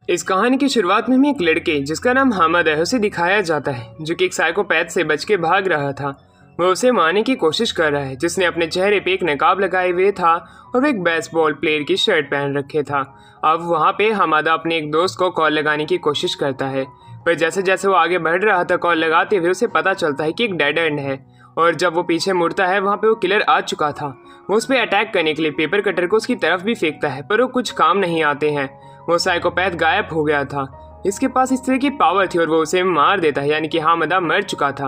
इस कहानी की शुरुआत में हमें एक लड़के जिसका नाम हामिद है उसे दिखाया जाता है, जो कि एक साइकोपैथ से बच के भाग रहा था। वह उसे मारने की कोशिश कर रहा है, जिसने अपने चेहरे पे एक नकाब लगाए हुए था और वो एक बेसबॉल प्लेयर की शर्ट पहन रखे था। अब वहाँ पे हामिद अपने एक दोस्त को कॉल लगाने की कोशिश करता है, पर जैसे जैसे वो आगे बढ़ रहा था कॉल लगाते हुए उसे पता चलता है कि एक डेड एंड है। और जब वो पीछे मुड़ता है वहाँ पे वो किलर आ चुका था। वो उस पर अटैक करने के लिए पेपर कटर को उसकी तरफ भी फेंकता है, पर वो कुछ काम नहीं आते हैं। वो साइकोपैथ गायब हो गया था। इसके पास इस तरह की पावर थी और वो उसे मार देता है, यानी कि हामिद मर चुका था।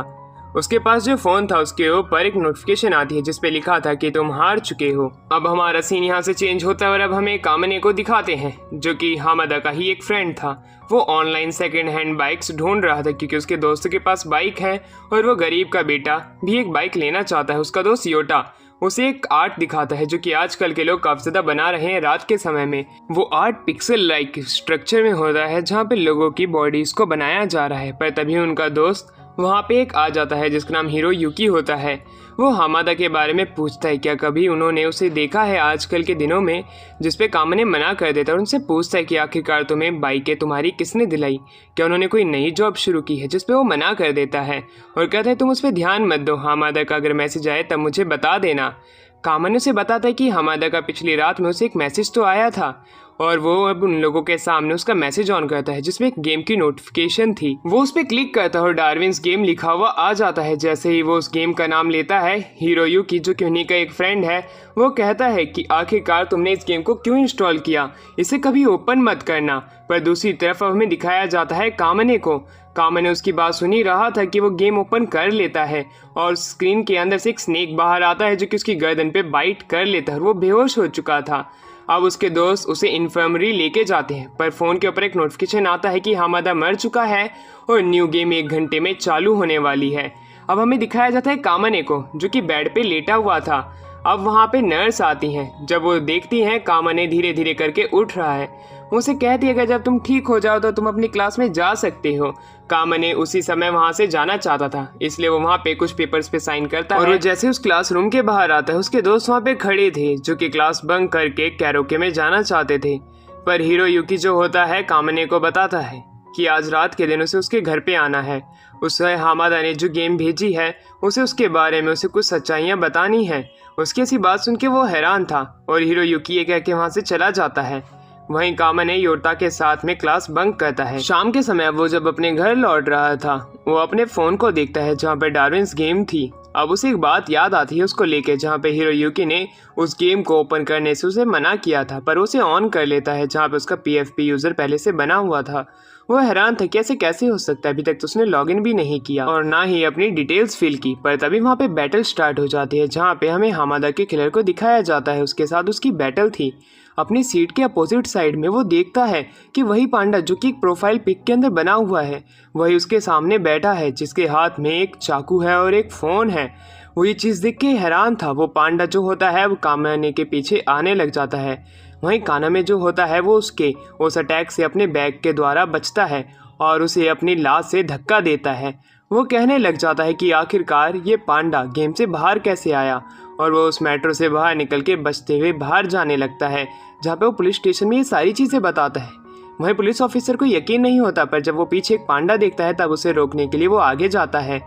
उसके पास जो फोन था उसके ऊपर एक नोटिफिकेशन आती है जिसपे लिखा था कि तुम हार चुके हो। अब हमारा सीन यहाँ से चेंज होता है और अब हमें कामने को दिखाते हैं, जो कि हामिद का ही एक फ्रेंड था। वो ऑनलाइन सेकंड हैंड बाइक्स ढूंढ रहा था क्योंकि उसके दोस्त के पास बाइक है और वो गरीब का बेटा भी एक बाइक लेना चाहता है। उसका दोस्त योटा उसे एक आर्ट दिखाता है जो कि आजकल के लोग काफी ज्यादा बना रहे हैं रात के समय में। वो आर्ट पिक्सल लाइक स्ट्रक्चर में होता है जहाँ पे लोगों की बॉडीज को बनाया जा रहा है, पर तभी उनका दोस्त वहाँ पे एक आ जाता है जिसका नाम हिरोयुकी होता है। वो हामिद के बारे में पूछता है क्या कभी उन्होंने उसे देखा है आजकल के दिनों में, जिसपे कामने मना कर देता है और उनसे पूछता है कि आखिरकार तुम्हें बाइकें तुम्हारी किसने दिलाई, क्या उन्होंने कोई नई जॉब शुरू की है, जिसपे वो मना कर देता है और कहता है तुम उस पर ध्यान मत दो, हामिद का अगर मैसेज आए तब मुझे बता देना। कामने उसे बताता है कि हामिद का पिछली रात में उसे एक मैसेज तो आया था और वो अब उन लोगों के सामने उसका मैसेज ऑन करता है जिसमें एक गेम की नोटिफिकेशन थी। वो उस पर क्लिक करता है और डार्विन्स गेम लिखा हुआ आ जाता है। जैसे ही वो उस गेम का नाम लेता है, हिरोयुकी जो कि उन्हीं का एक फ्रेंड है, वो कहता है कि आखिरकार तुमने इस गेम को क्यों इंस्टॉल किया, इसे कभी ओपन मत करना। पर दूसरी तरफ अब हमें दिखाया जाता है कामने को। कामने उसकी बात सुन ही रहा था कि वो गेम ओपन कर लेता है और स्क्रीन के अंदर से एक स्नेक बाहर आता है जो कि उसकी गर्दन पे बाइट कर लेता है और वो बेहोश हो चुका था। अब उसके दोस्त उसे इन्फर्मरी लेके जाते हैं, पर फोन के ऊपर एक नोटिफिकेशन आता है कि हामिद मर चुका है और न्यू गेम 1 घंटे में चालू होने वाली है। अब हमें दिखाया जाता है कामने को जो कि बेड पे लेटा हुआ था। अब वहाँ पे नर्स आती हैं। जब वो देखती हैं कामने धीरे धीरे करके उठ रहा है, वो उसे कहती है कि जब तुम ठीक हो जाओ तो तुम अपनी क्लास में जा सकते हो। कामने उसी समय वहाँ से जाना चाहता था, इसलिए वो वहाँ पे कुछ पेपर्स पे साइन करता है और वो जैसे उस क्लासरूम के बाहर आता है उसके दोस्त वहाँ पे खड़े थे जो कि क्लास बंक करके कैरोके में जाना चाहते थे। पर हिरोयुकी जो होता है कामने को बताता है कि आज रात के दिन उसे उसके घर पे आना है। उसे हामिद ने जो गेम भेजी है उसे उसके बारे में उसे कुछ सच्चाइयाँ बतानी है। उसकी ऐसी बात सुन के वो हैरान था और हिरोयुकी ये कह के वहाँ से चला जाता है। वहीं कामने योटा के साथ में क्लास बंक करता है। शाम के समय वो जब अपने घर लौट रहा था वो अपने फोन को देखता है जहाँ पे डार्विन्स गेम थी। अब उसे एक बात याद आती है उसको लेके, जहाँ पे हिरोयुकी ने उस गेम को ओपन करने से उसे मना किया था, पर उसे ऑन कर लेता है जहाँ पे उसका PFP यूजर पहले से बना हुआ था। वो हैरान था कैसे कैसे हो सकता है, अभी तक तो उसने लॉगिन भी नहीं किया और ना ही अपनी डिटेल्स फिल की। पर तभी वहाँ पे बैटल स्टार्ट हो जाती है जहाँ पे हमें हामिद के किलर को दिखाया जाता है। उसके साथ उसकी बैटल थी। अपनी सीट के अपोजिट साइड में वो देखता है कि वही पांडा जो कि एक प्रोफाइल पिक के अंदर बना हुआ है वही उसके सामने बैठा है, जिसके हाथ में एक चाकू है और एक फ़ोन है। वो ये चीज़ देख के हैरान था। वो पांडा जो होता है वो कामने के पीछे आने लग जाता है। वहीं कानामे जो होता है वो उसके उस अटैक से अपने बैग के द्वारा बचता है और उसे अपनी लात से धक्का देता है। वो कहने लग जाता है कि आखिरकार ये पांडा गेम से बाहर कैसे आया और वो उस मेट्रो से बाहर निकल के बचते हुए बाहर जाने लगता है, जहाँ पे वो पुलिस स्टेशन में ये सारी चीज़ें बताता है। वहीं पुलिस ऑफिसर को यकीन नहीं होता, पर जब वो पीछे एक पांडा देखता है तब उसे रोकने के लिए वो आगे जाता है,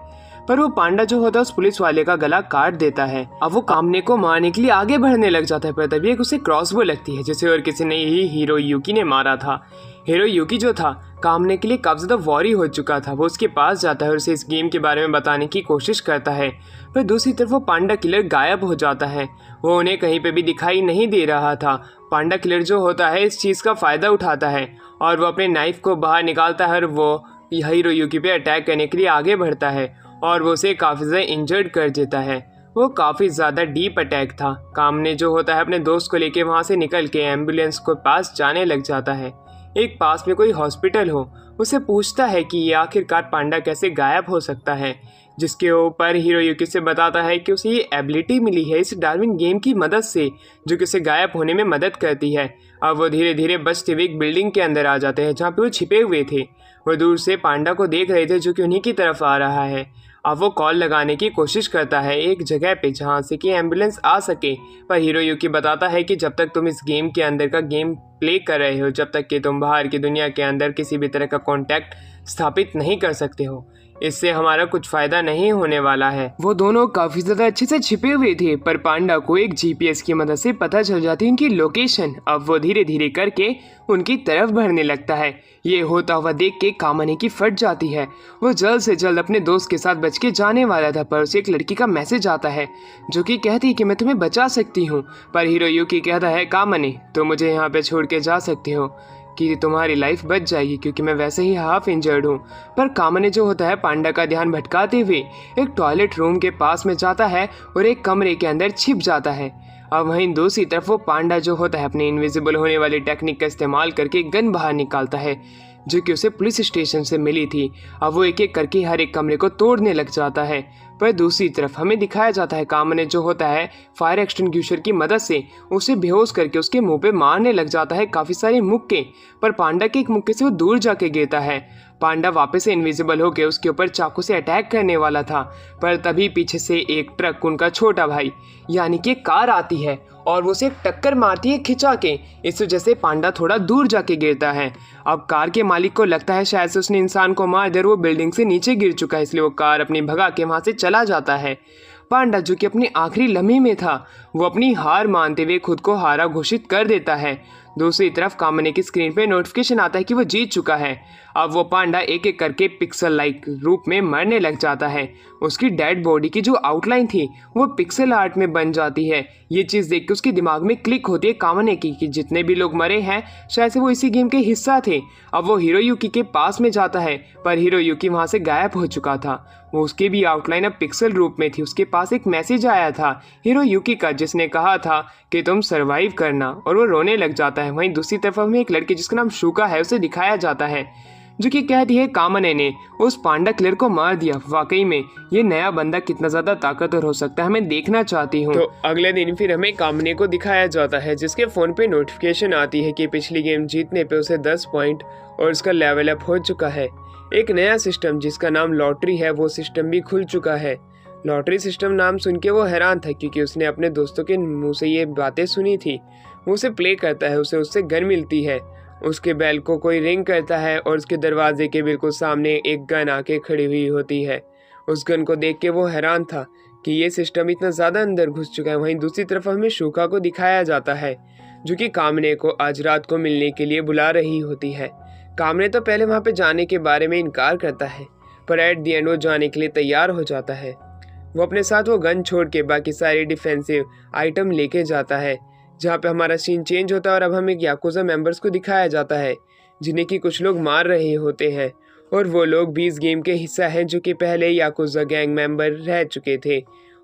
पर वो पांडा जो होता है उस पुलिस वाले का गला काट देता है। अब वो कामने को मारने के लिए आगे बढ़ने लग जाता है, पर तभी एक उसे क्रॉसबो लगती है जिसे और किसी ने ही हिरोयुकी ने मारा था। हिरोयुकी जो था कामने के लिए काफी ज्यादा वॉरी हो चुका था। वो उसके पास जाता है और उसे इस गेम के बारे में बताने की कोशिश करता है, पर दूसरी तरफ वो पांडा किलर गायब हो जाता है। वो उन्हें कहीं पे भी दिखाई नहीं दे रहा था। पांडा किलर जो होता है इस चीज़ का फ़ायदा उठाता है और वो अपने नाइफ को बाहर निकालता है और वो हिरोयुकी पे अटैक करने के लिए आगे बढ़ता है और वो उसे काफ़ी ज़्यादा इंजर्ड कर देता है। वो काफ़ी ज़्यादा डीप अटैक था। कामने जो होता है अपने दोस्त को लेके वहाँ से निकल के एम्बुलेंस को पास जाने लग जाता है। एक पास में कोई हॉस्पिटल हो उसे पूछता है कि ये आखिरकार पांडा कैसे गायब हो सकता है, जिसके ऊपर हिरोयुकी से बताता है कि उसे ये एबिलिटी मिली है इस डार्विन गेम की मदद से, जो कि उसे गायब होने में मदद करती है। अब वो धीरे धीरे बचते हुए एक बिल्डिंग के अंदर आ जाते हैं जहाँ पे वो छिपे हुए थे। वो दूर से पांडा को देख रहे थे जो कि उन्हीं की तरफ आ रहा है। अब वो कॉल लगाने की कोशिश करता है एक जगह पे जहाँ से कि एम्बुलेंस आ सके, पर हिरोयुकी बताता है कि जब तक तुम इस गेम के अंदर का गेम प्ले कर रहे हो, जब तक कि तुम बाहर की दुनिया के अंदर किसी भी तरह का कांटेक्ट स्थापित नहीं कर सकते हो, इससे हमारा कुछ फायदा नहीं होने वाला है। वो दोनों काफी ज्यादा अच्छे से छिपे हुए थे, पर पांडा को एक जीपीएस की मदद से पता चल जाती है उनकी लोकेशन। अब वो धीरे धीरे करके उनकी तरफ बढ़ने लगता है। ये होता हुआ देख के कामने की फट जाती है। वो जल्द से जल्द अपने दोस्त के साथ बच के जाने वाला था, पर उसे एक लड़की का मैसेज आता है जो कि कहती है कि मैं तुम्हें बचा सकती हूँ। पर हिरोयुकी कहता है कामने तो मुझे यहाँ पे छोड़ के जा सकते हो कि तुम्हारी लाइफ बच जाएगी, क्योंकि मैं वैसे ही हाफ इंजर्ड हूँ। पर कामने जो होता है पांडा का ध्यान भटकाते हुए एक टॉयलेट रूम के पास में जाता है और एक कमरे के अंदर छिप जाता है। अब वहीं दूसरी तरफ वो पांडा जो होता है अपने इनविजिबल होने वाली टेक्निक का इस्तेमाल करके गन बाहर निकालता है जो कि उसे पुलिस स्टेशन से मिली थी। अब वो एक एक करके हर एक कमरे को तोड़ने लग जाता है। पर दूसरी तरफ हमें दिखाया जाता है कामने जो होता है फायर एक्सटिंग्विशर की मदद से उसे बेहोश करके उसके मुंह पे मारने लग जाता है काफ़ी सारे मुक्के, पर पांडा के एक मुक्के से वो दूर जाके गिरता है। पांडा वापस से इनविजिबल होकर उसके ऊपर चाकू से अटैक करने वाला था, पर तभी पीछे से एक ट्रक उनका छोटा भाई यानी कि कार आती है और वो उसे एक टक्कर मारती है खिंचा के। इस वजह से पांडा थोड़ा दूर जाके गिरता है। अब कार के मालिक को लगता है शायद से उसने इंसान को मार दिया, वो बिल्डिंग से नीचे गिर चुका है, इसलिए वो कार अपनी भगा के वहाँ से चला जाता है। पांडा जो कि अपनी आखिरी लम्हे में था वो अपनी हार मानते हुए खुद को हारा घोषित कर देता है। दूसरी तरफ कामने की स्क्रीन पे नोटिफिकेशन आता है कि वो जीत चुका है। अब वो पांडा एक एक करके पिक्सल लाइक रूप में मरने लग जाता है। उसकी डेड बॉडी की जो आउटलाइन थी वो पिक्सल आर्ट में बन जाती है। ये चीज़ देख के उसके दिमाग में क्लिक होती है कामने की कि जितने भी लोग मरे हैं शायद से वो इसी गेम के हिस्सा थे। अब वो हिरोयुकी के पास में जाता है, पर हिरोयुकी वहाँ से गायब हो चुका था। वो उसकी भी आउटलाइन अब पिक्सल रूप में थी। उसके पास एक मैसेज आया था हिरोयुकी का जिसने कहा था कि तुम सरवाइव करना, और वो रोने लग जाता है। वहीं दूसरी तरफ हमें एक लड़की जिसका नाम शुका है उसे दिखाया जाता है जो कि कहती है कामने ने उस पांडा किलर को मार दिया। वाकई में ये नया बंदा कितना ज्यादा ताकतवर हो सकता है, हमें देखना चाहती हूँ। तो अगले दिन फिर हमें कामने को दिखाया जाता है जिसके फोन पे नोटिफिकेशन आती है कि पिछली गेम जीतने पे उसे 10 पॉइंट और उसका लेवल अप हो चुका है। एक नया सिस्टम जिसका नाम लॉटरी है वो सिस्टम भी खुल चुका है। लॉटरी सिस्टम नाम सुन के वो हैरान था क्योंकि उसने अपने दोस्तों के मुंह से ये बातें सुनी थी। वो उसे प्ले करता है, उसे उससे गन मिलती है। उसके बेल को कोई रिंग करता है और उसके दरवाजे के बिल्कुल सामने एक गन आके खड़ी हुई होती है। उस गन को देख के वो हैरान था कि ये सिस्टम इतना ज़्यादा अंदर घुस चुका है। वहीं दूसरी तरफ हमें शुका को दिखाया जाता है जो कि कामने को आज रात को मिलने के लिए बुला रही होती है। कामने तो पहले वहाँ पे जाने के बारे में इनकार करता है, पर एट दी एंड वो जाने के लिए तैयार हो जाता है। वो अपने साथ वो गन छोड़ के बाकी सारे डिफेंसिव आइटम लेके जाता है, जहाँ पे हमारा सीन चेंज होता है और अब हमें याकुजा मेंबर्स को दिखाया जाता है जिन्हें कि कुछ लोग मार रहे होते हैं, और वो लोग भी इस गेम के हिस्सा हैं जो कि पहले याकुजा गैंग मेंबर रह चुके थे।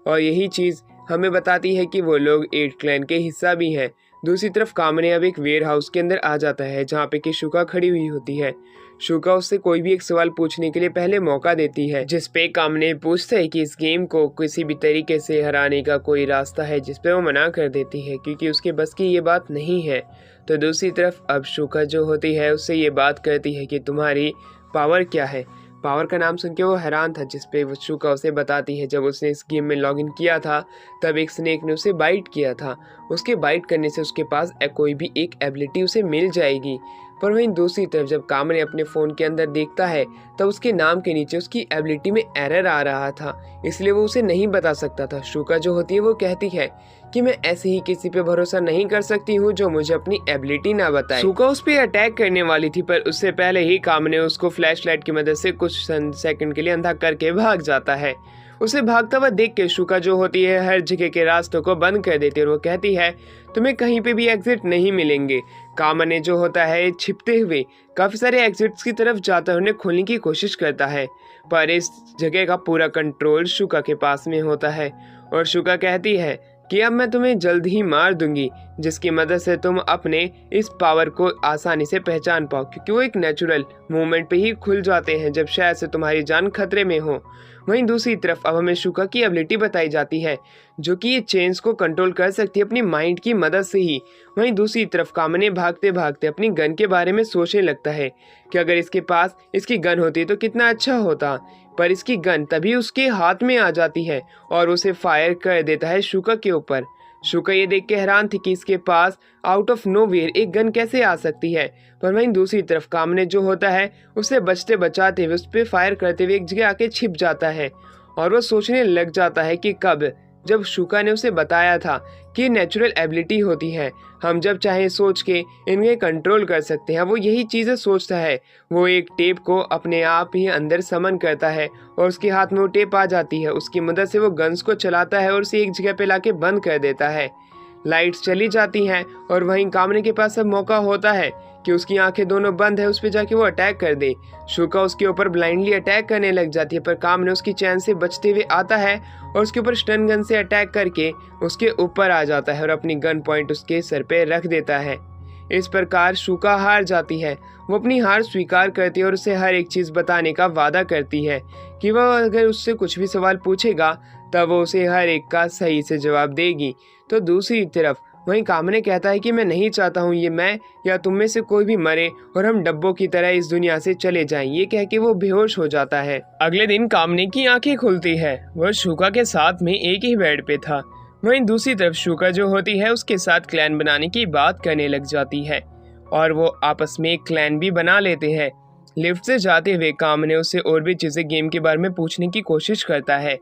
और यही चीज़ हमें बताती है कि वो लोग 8 क्लैन के हिस्सा भी हैं। दूसरी तरफ कामने अब एक वेयर हाउस के अंदर आ जाता है जहाँ पे कि शुका खड़ी हुई होती है। शुका उससे कोई भी एक सवाल पूछने के लिए पहले मौका देती है, जिस पे कामने पूछता है कि इस गेम को किसी भी तरीके से हराने का कोई रास्ता है, जिस पे वो मना कर देती है क्योंकि उसके बस की ये बात नहीं है। तो दूसरी तरफ अब शुका जो होती है उससे ये बात करती है कि तुम्हारी पावर क्या है। पावर का नाम सुन के वो हैरान था, जिस पे वो शुका उसे बताती है जब उसने इस गेम में लॉगिन किया था तब एक स्नेक ने उसे बाइट किया था। उसके बाइट करने से उसके पास कोई भी एक एबिलिटी उसे मिल जाएगी। पर वहीं दूसरी तरफ जब कामने अपने फ़ोन के अंदर देखता है तब उसके नाम के नीचे उसकी एबिलिटी में एरर आ रहा था, इसलिए वो उसे नहीं बता सकता था। शुका जो होती है वो कहती है कि मैं ऐसे ही किसी पे भरोसा नहीं कर सकती हूँ जो मुझे अपनी एबिलिटी ना बताए। शुका उस पर अटैक करने वाली थी, पर उससे पहले ही कामने उसको फ्लैशलाइट की मदद से कुछ सेकंड के लिए अंधा करके भाग जाता है। उसे भागता हुआ देख के शुका जो होती है हर जगह के रास्तों को बंद कर देती है और वो कहती है तुम्हें कहीं पे भी एग्जिट नहीं मिलेंगे। कामने जो होता है छिपते हुए काफ़ी सारे एग्जिट्स की तरफ जाता है, उन्हें खोलने की कोशिश करता है, पर इस जगह का पूरा कंट्रोल शुका के पास में होता है। और शुका कहती है कि अब मैं तुम्हें जल्द ही मार दूंगी जिसकी मदद से तुम अपने इस पावर को आसानी से पहचान पाओ, क्योंकि वो एक नेचुरल मूवमेंट पे ही खुल जाते हैं जब शायद से तुम्हारी जान खतरे में हो। वहीं दूसरी तरफ अब हमें शुका की एबिलिटी बताई जाती है, जो कि ये चेंज को कंट्रोल कर सकती है अपनी माइंड की मदद से ही। वहीं दूसरी तरफ कामने भागते भागते अपनी गन के बारे में सोचने लगता है कि अगर इसके पास इसकी गन होती तो कितना अच्छा होता, पर इसकी गन तभी उसके हाथ में आ जाती है और उसे फायर कर देता है शुका के ऊपर। शुका ये देख के हैरान थी कि इसके पास आउट ऑफ नोवेयर एक गन कैसे आ सकती है, पर वहीं दूसरी तरफ कामने जो होता है उसे बचते बचाते हुए उस पर फायर करते हुए एक जगह आके छिप जाता है और वो सोचने लग जाता है कि कब, जब शुका ने उसे बताया था कि नेचुरल एबिलिटी होती है, हम जब चाहे सोच के इन्हें कंट्रोल कर सकते हैं। वो यही चीज़ें सोचता है। वो एक टेप को अपने आप ही अंदर समन करता है और उसके हाथ में वो टेप आ जाती है। उसकी मदद से वो गन्स को चलाता है और उसे एक जगह पे लाके बंद कर देता है। लाइट्स चली जाती हैं और वहीं कामने के पास अब मौका होता है कि उसकी आंखें दोनों बंद है, उस पर जाके वो अटैक कर दे। शुका उसके ऊपर ब्लाइंडली अटैक करने लग जाती है, पर कामने उसकी चैन से बचते हुए आता है और उसके ऊपर स्टन गन से अटैक करके उसके ऊपर आ जाता है और अपनी गन पॉइंट उसके सर पे रख देता है। इस प्रकार शुका हार जाती है। वो अपनी हार स्वीकार करती है और उसे हर एक चीज़ बताने का वादा करती है कि वह अगर उससे कुछ भी सवाल पूछेगा तब वो उसे हर एक का सही से जवाब देगी। तो दूसरी तरफ वहीं कामने कहता है कि मैं नहीं चाहता हूँ ये मैं या तुम में से कोई भी मरे और हम डब्बों की तरह इस दुनिया से चले जाएं। ये कह के वो बेहोश हो जाता है। अगले दिन कामने की आंखें खुलती है। वह शुका के साथ में एक ही बेड पे था। वहीं दूसरी तरफ शुका जो होती है उसके साथ क्लैन बनाने की बात करने लग जाती है और वो आपस में एक क्लैन भी बना लेते हैं। लिफ्ट से जाते हुए कामने उससे और भी चीज़ें गेम के बारे में पूछने की कोशिश करता है,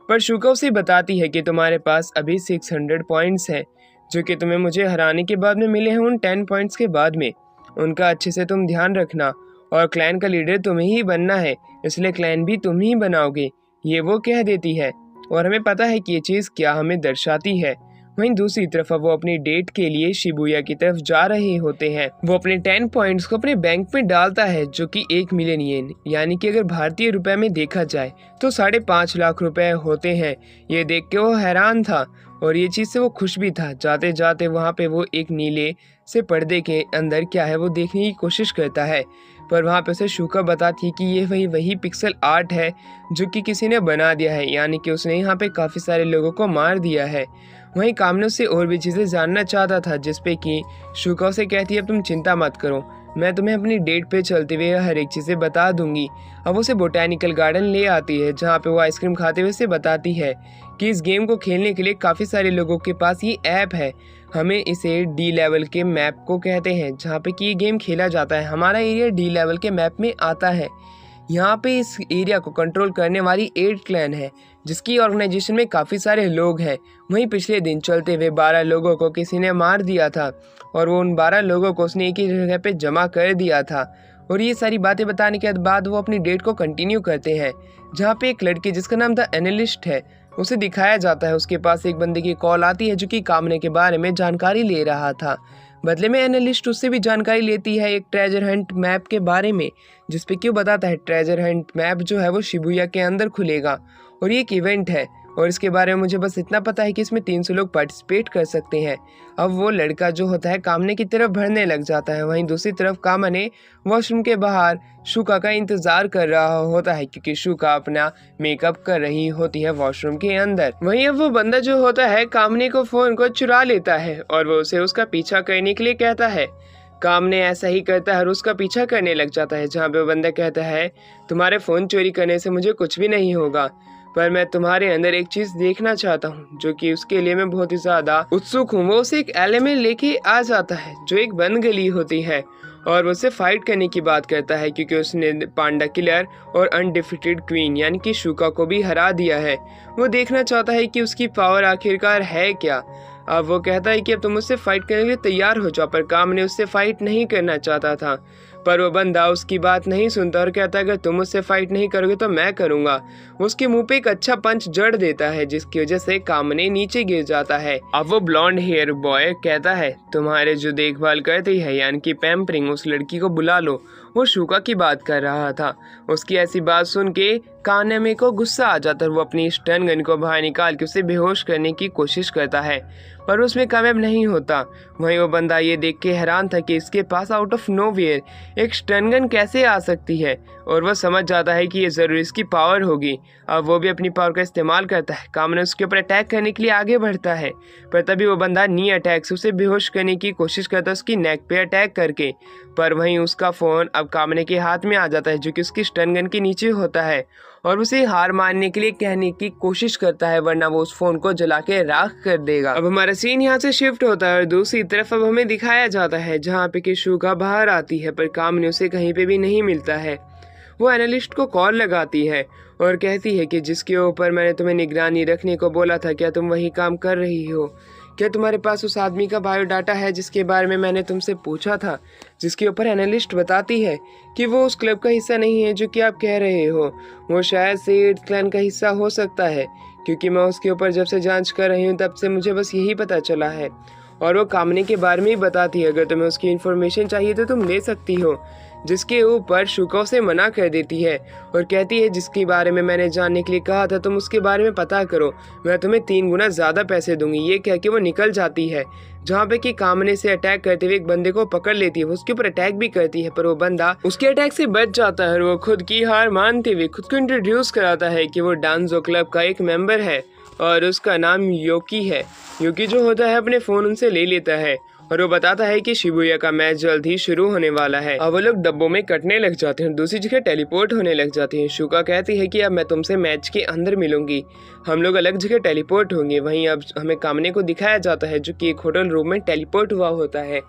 पर शुका उसे बताती है कि तुम्हारे पास अभी 600 पॉइंट्स हैं, जो कि तुम्हें मुझे हराने के बाद में मिले हैं उन 10 पॉइंट्स के बाद में। उनका अच्छे से तुम ध्यान रखना और क्लैन का लीडर तुम्हें ही बनना है, इसलिए क्लैन भी तुम ही बनाओगे, ये वो कह देती है। और हमें पता है कि ये चीज़ क्या हमें दर्शाती है। वहीं दूसरी तरफ वो अपनी डेट के लिए शिबुया की तरफ जा रहे होते हैं। वो अपने 10 पॉइंट्स को अपने बैंक में डालता है, जो कि 1 मिलियन येन, यानी कि अगर भारतीय रुपए में देखा जाए तो 5.5 लाख रुपए होते हैं। ये देख के वो हैरान था और ये चीज़ से वो खुश भी था। जाते जाते वहाँ पे वो एक नीले से पर्दे के अंदर क्या है वो देखने की कोशिश करता है, पर वहाँ पे उसे शुका बताती है कि ये वही पिक्सल आर्ट है जो कि किसी ने बना दिया है, यानी कि उसने यहाँ पे काफ़ी सारे लोगों को मार दिया है। वहीं कामने उससे और भी चीज़ें जानना चाहता था, जिसपे कि शुका उसे कहती है अब तुम चिंता मत करो, मैं तुम्हें अपनी डेट पे चलते हुए हर एक चीज़ें बता दूंगी। अब उसे बोटैनिकल गार्डन ले आती है, जहाँ पे वो आइसक्रीम खाते हुए से बताती है कि इस गेम को खेलने के लिए काफ़ी सारे लोगों के पास ये ऐप है। हमें इसे डी लेवल के मैप को कहते हैं, जहाँ पे कि ये गेम खेला जाता है। हमारा एरिया डी लेवल के मैप में आता है। यहाँ पे इस एरिया को कंट्रोल करने वाली 8 क्लैन है, जिसकी ऑर्गेनाइजेशन में काफ़ी सारे लोग हैं। वहीं पिछले दिन चलते हुए 12 लोगों को किसी ने मार दिया था और वो उन 12 लोगों को उसने एक ही जगह पे जमा कर दिया था। और ये सारी बातें बताने के बाद वो अपनी डेट को कंटिन्यू करते हैं, जहाँ पे एक लड़की जिसका नाम द एनालिस्ट है उसे दिखाया जाता है। उसके पास एक बंदे की कॉल आती है जो कि कामने के बारे में जानकारी ले रहा था। बदले में एनालिस्ट उससे भी जानकारी लेती है एक ट्रेजर हंट मैप के बारे में, जिसपे क्यों बताता है ट्रेजर हंट मैप जो है वो शिबुया के अंदर खुलेगा और ये एक इवेंट है और इसके बारे में मुझे बस इतना पता है कि इसमें 300 लोग पार्टिसिपेट कर सकते हैं। अब वो लड़का जो होता है कामने की तरफ बढ़ने लग जाता है। वहीं दूसरी तरफ कामने वॉशरूम के बाहर शुका का इंतजार कर रहा होता है, क्योंकि शुका अपना मेकअप कर रही होती है वॉशरूम के अंदर। वहीं अब वो बंदा जो होता है कामने को फोन को चुरा लेता है और वो उसे उसका पीछा करने के लिए कहता है। कामने ऐसा ही करता है और उसका पीछा करने लग जाता है, जहाँ पे वो बंदा कहता है तुम्हारे फ़ोन चोरी करने से मुझे कुछ भी नहीं होगा, पर मैं तुम्हारे अंदर एक चीज़ देखना चाहता हूँ, जो कि उसके लिए मैं बहुत ही ज़्यादा उत्सुक हूँ। वो उसे एक एले में लेके आ जाता है जो एक बंद गली होती है और उससे फाइट करने की बात करता है, क्योंकि उसने पांडा किलर और अनडिफिटेड क्वीन यानी कि शुका को भी हरा दिया है। वो देखना चाहता है कि उसकी पावर आखिरकार है क्या। अब वो कहता है कि अब तुम उससे फाइट करने के लिए तैयार हो जाओ, पर कामने उससे फाइट नहीं करना चाहता था, पर वो बंदा उसकी बात नहीं सुनता और कहता है अगर तुम उससे फाइट नहीं करोगे तो मैं करूंगा। उसके मुंह पे एक अच्छा पंच जड़ देता है, जिसकी वजह से कामने नीचे गिर जाता है। अब वो ब्लॉन्ड हेयर बॉय कहता है तुम्हारे जो देखभाल करती है यानी कि पैम्परिंग, उस लड़की को बुला लो। वो शुका की बात कर रहा था। उसकी ऐसी बात सुन के कानमे को गुस्सा आ जाता है। वो अपनी स्टन गन को बाहर निकाल के उसे बेहोश करने की कोशिश करता है, पर उसमें कामयाब नहीं होता। वहीं वो बंदा ये देख के हैरान था कि इसके पास आउट ऑफ नोवेयर एक स्टन गन कैसे आ सकती है, और वह समझ जाता है कि ये ज़रूर इसकी पावर होगी। अब वो भी अपनी पावर का इस्तेमाल करता है। कामने उसके ऊपर अटैक करने के लिए आगे बढ़ता है, पर तभी वो बंदा नी अटैक से उसे बेहोश करने की कोशिश करता है, उसकी नेक पे अटैक करके। पर वहीं उसका फ़ोन अब कामने के हाथ में आ जाता है, जो कि उसकी स्टन गन के नीचे होता है, और उसे हार मारने के लिए कहने की कोशिश करता है, वरना वो उस फोन को जला के राख कर देगा। अब हमारा सीन यहाँ से शिफ्ट होता है और दूसरी तरफ अब हमें दिखाया जाता है जहाँ पे कि शुका बाहर आती है, पर कामने उसे कहीं पे भी नहीं मिलता है। वो एनालिस्ट को कॉल लगाती है और कहती है कि जिसके ऊपर मैंने तुम्हें निगरानी रखने को बोला था, क्या तुम वही काम कर रही हो? क्या तुम्हारे पास उस आदमी का बायोडाटा है जिसके बारे में मैंने तुमसे पूछा था? जिसके ऊपर एनालिस्ट बताती है कि वो उस क्लब का हिस्सा नहीं है जो कि आप कह रहे हो। वो शायद से एट क्लैन का हिस्सा हो सकता है, क्योंकि मैं उसके ऊपर जब से जांच कर रही हूँ तब से मुझे बस यही पता चला है। और वो कामने के बारे में ही बताती है, अगर तुम्हें उसकी इन्फॉर्मेशन चाहिए तो तुम ले सकती हो। जिसके ऊपर शुका उसे मना कर देती है और कहती है जिसके बारे में मैंने जानने के लिए कहा था तुम उसके बारे में पता करो, मैं तुम्हें 3 गुना ज़्यादा पैसे दूंगी। ये कह के वो निकल जाती है, जहाँ पे कि कामने से अटैक करते हुए एक बंदे को पकड़ लेती है। वो उसके ऊपर अटैक भी करती है, पर वो बंदा उसके अटैक से बच जाता है और वो खुद की हार मानते हुए खुद को इंट्रोड्यूस कराता है कि वो डांजो क्लब का एक मेंबर है और उसका नाम योकी है। योकी जो होता है अपने फ़ोन उनसे ले लेता है और वो बताता है कि शिबुया का मैच जल्द ही शुरू होने वाला है। अब वो लोग डब्बों में कटने लग जाते हैं, दूसरी जगह टेलीपोर्ट होने लग जाते हैं। शुका कहती है कि अब मैं तुमसे मैच के अंदर मिलूंगी, हम लोग अलग जगह टेलीपोर्ट होंगे। वहीं अब हमें कामने को दिखाया जाता है जो कि एक होटल रूम में टेलीपोर्ट हुआ होता है।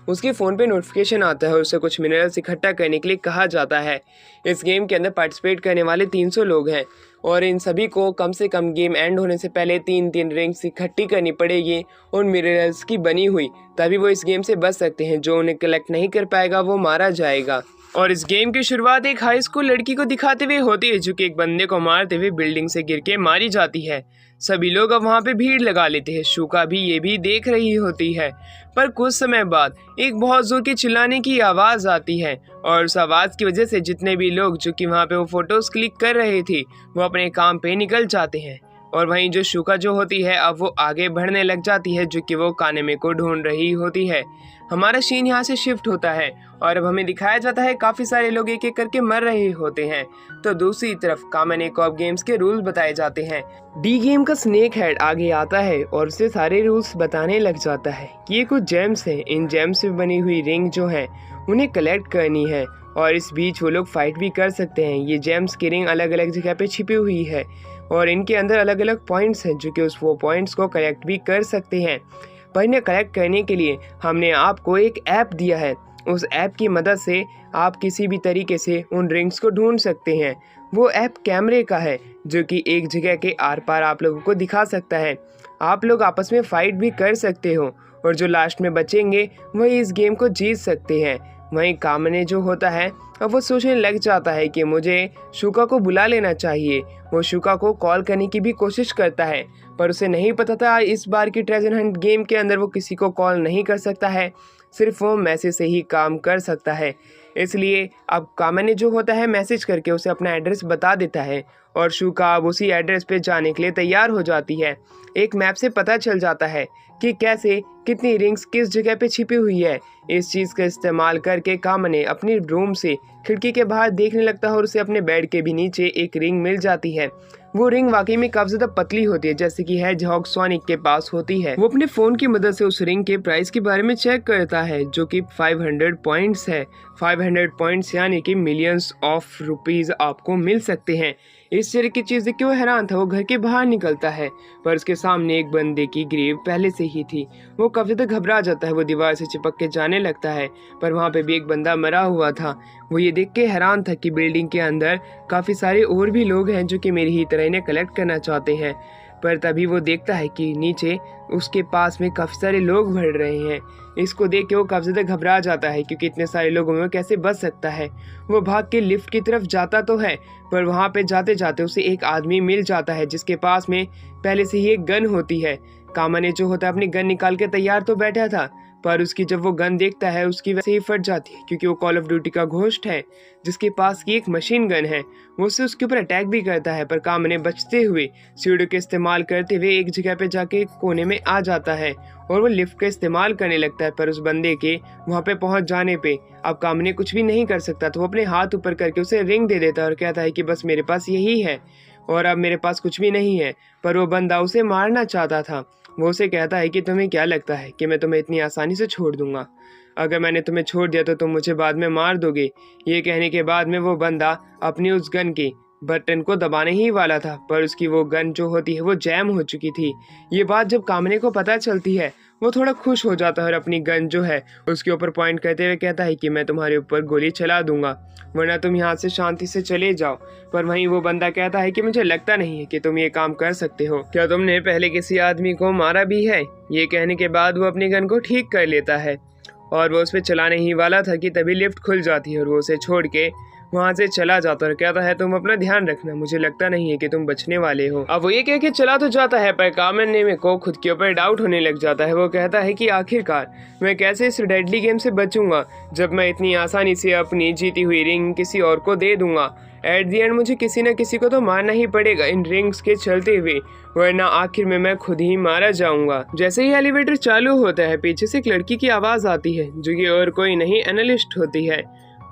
उसके फ़ोन पे नोटिफिकेशन आता है और उसे कुछ मिनरल्स इकट्ठा करने के लिए कहा जाता है। इस गेम के अंदर पार्टिसिपेट करने वाले 300 लोग हैं और इन सभी को कम से कम गेम एंड होने से पहले 3 रिंग्स इकट्ठी करनी पड़ेगी और मिनरल्स की बनी हुई, तभी वो इस गेम से बच सकते हैं। जो उन्हें कलेक्ट नहीं कर पाएगा वो मारा जाएगा। और इस गेम की शुरुआत एक हाई स्कूल लड़की को दिखाते हुए होती है जो कि एक बंदे को मारते हुए बिल्डिंग से गिर के मारी जाती है। सभी लोग अब वहाँ पे भीड़ लगा लेते हैं। शुका भी ये भी देख रही होती है, पर कुछ समय बाद एक बहुत जोर के चिल्लाने की आवाज़ आती है और उस आवाज़ की वजह से जितने भी लोग जो कि वहाँ पे वो फोटोज़ क्लिक कर रहे थे वो अपने काम पे निकल जाते हैं। और वहीं जो शुका जो होती है अब वो आगे बढ़ने लग जाती है जो कि वो कानेमे को ढूंढ रही होती है। हमारा सीन यहाँ से शिफ्ट होता है और अब हमें दिखाया जाता है काफ़ी सारे लोग एक एक करके मर रहे होते हैं। तो दूसरी तरफ कामने को अब गेम्स के रूल्स बताए जाते हैं। डी गेम का स्नेक हेड आगे आता है और उसे सारे रूल्स बताने लग जाता है कि ये कुछ जेम्स हैं, इन जेम्स से बनी हुई रिंग जो है उन्हें कलेक्ट करनी है और इस बीच वो लोग फाइट भी कर सकते हैं। ये जेम्स की रिंग अलग अलग जगह पे छिपी हुई है और इनके अंदर अलग अलग पॉइंट्स हैं जो कि उस वो पॉइंट्स को कलेक्ट भी कर सकते हैं। पर इन्हें कलेक्ट करने के लिए हमने आपको एक ऐप दिया है। उस ऐप की मदद से आप किसी भी तरीके से उन रिंग्स को ढूंढ सकते हैं। वो ऐप कैमरे का है जो कि एक जगह के आर पार आप लोगों को दिखा सकता है। आप लोग आपस में फाइट भी कर सकते हो और जो लास्ट में बचेंगे वही इस गेम को जीत सकते हैं। वहीं कामने जो होता है अब वो सोचने लग जाता है कि मुझे शुका को बुला लेना चाहिए। वो शुका को कॉल करने की भी कोशिश करता है, पर उसे नहीं पता था इस बार की ट्रेजर हंट गेम के अंदर वो किसी को कॉल नहीं कर सकता है, सिर्फ वो मैसेज से ही काम कर सकता है। इसलिए अब कामने जो होता है मैसेज करके उसे अपना एड्रेस बता देता है और शुका अब उसी एड्रेस पे जाने के लिए तैयार हो जाती है। एक मैप से पता चल जाता है कि कैसे कितनी रिंग्स किस जगह पे छिपी हुई है। इस चीज़ का इस्तेमाल करके कामने अपनी रूम से खिड़की के बाहर देखने लगता है और उसे अपने बेड के भी नीचे एक रिंग मिल जाती है। वो रिंग वाकई में काफी ज्यादा पतली होती है, जैसे कि हेडजहॉग सोनिक के पास होती है। वो अपने फोन की मदद से उस रिंग के प्राइस के बारे में चेक करता है जो कि 500 पॉइंट्स है। 500 पॉइंट्स यानी कि मिलियंस ऑफ रुपीज आपको मिल सकते हैं। इस तरह की चीज देख के वो हैरान था। वो घर के बाहर निकलता है पर उसके सामने एक बंदे की ग्रेव पहले से ही थी। वो काफी ज्यादा घबरा जाता है। वो दीवार से चिपक के जाने लगता है पर वहाँ पे भी एक बंदा मरा हुआ था। वो ये देख के हैरान था कि बिल्डिंग के अंदर काफी सारे और भी लोग हैं जो कि मेरी ही तरह इन्हें कलेक्ट करना चाहते हैं। पर तभी वो देखता है कि नीचे उसके पास में काफी सारे लोग बढ़ रहे हैं। इसको देख के वो काफी ज्यादा घबरा जाता है क्योंकि इतने सारे लोगों में कैसे बच सकता है। वो भाग के लिफ्ट की तरफ जाता तो है पर वहाँ पे जाते जाते उसे एक आदमी मिल जाता है जिसके पास में पहले से ही एक गन होती है। कामने जो होता है अपनी गन निकाल के तैयार तो बैठा था पर उसकी जब वो गन देखता है उसकी वैसे ही फट जाती है, क्योंकि वो कॉल ऑफ ड्यूटी का घोस्ट है जिसके पास की एक मशीन गन है। वो उससे उसके ऊपर अटैक भी करता है, पर कामने बचते हुए सीढ़ियों के इस्तेमाल करते हुए एक जगह पे जाके एक कोने में आ जाता है और वो लिफ्ट का इस्तेमाल करने लगता है। पर उस बंदे के वहाँ पे पहुंच जाने पे अब कामने कुछ भी नहीं कर सकता, तो वो अपने हाथ ऊपर करके उसे रिंग दे देता है और कहता है कि बस मेरे पास यही है और अब मेरे पास कुछ भी नहीं है। पर वो बंदा उसे मारना चाहता था। वो उसे कहता है कि तुम्हें क्या लगता है कि मैं तुम्हें इतनी आसानी से छोड़ दूंगा? अगर मैंने तुम्हें छोड़ दिया तो तुम मुझे बाद में मार दोगे। ये कहने के बाद में वो बंदा अपनी उस गन के बटन को दबाने ही वाला था, पर उसकी वो गन जो होती है वो जैम हो चुकी थी। ये बात जब कामने को पता चलती है वो थोड़ा खुश हो जाता है और अपनी गन जो है उसके ऊपर पॉइंट करते हुए कहता है कि मैं तुम्हारे ऊपर गोली चला दूंगा, वरना तुम यहाँ से शांति से चले जाओ। पर वहीं वो बंदा कहता है कि मुझे लगता नहीं है कि तुम ये काम कर सकते हो, क्या तुमने पहले किसी आदमी को मारा भी है? ये कहने के बाद वो अपनी गन को ठीक कर लेता है और वो उस पर चलाने ही वाला था कि तभी लिफ्ट खुल जाती है और वो उसे छोड़ के वहाँ से चला जाता है। कहता है तुम अपना ध्यान रखना, मुझे लगता नहीं है कि तुम बचने वाले हो। अब वो ये कह के चला तो जाता है, पर कामने में को खुद के ऊपर डाउट होने लग जाता है। वो कहता है कि आखिरकार मैं कैसे इस डेडली गेम से बचूंगा जब मैं इतनी आसानी से अपनी जीती हुई रिंग किसी और को दे दूंगा। एट दी एंड मुझे किसी न किसी को तो मारना ही पड़ेगा इन रिंग्स के चलते हुए, वरना आखिर में मैं खुद ही मारा जाऊंगा। जैसे ही एलिवेटर चालू होता है पीछे से एक लड़की की आवाज आती है जो कि और कोई नहीं एनालिस्ट होती है।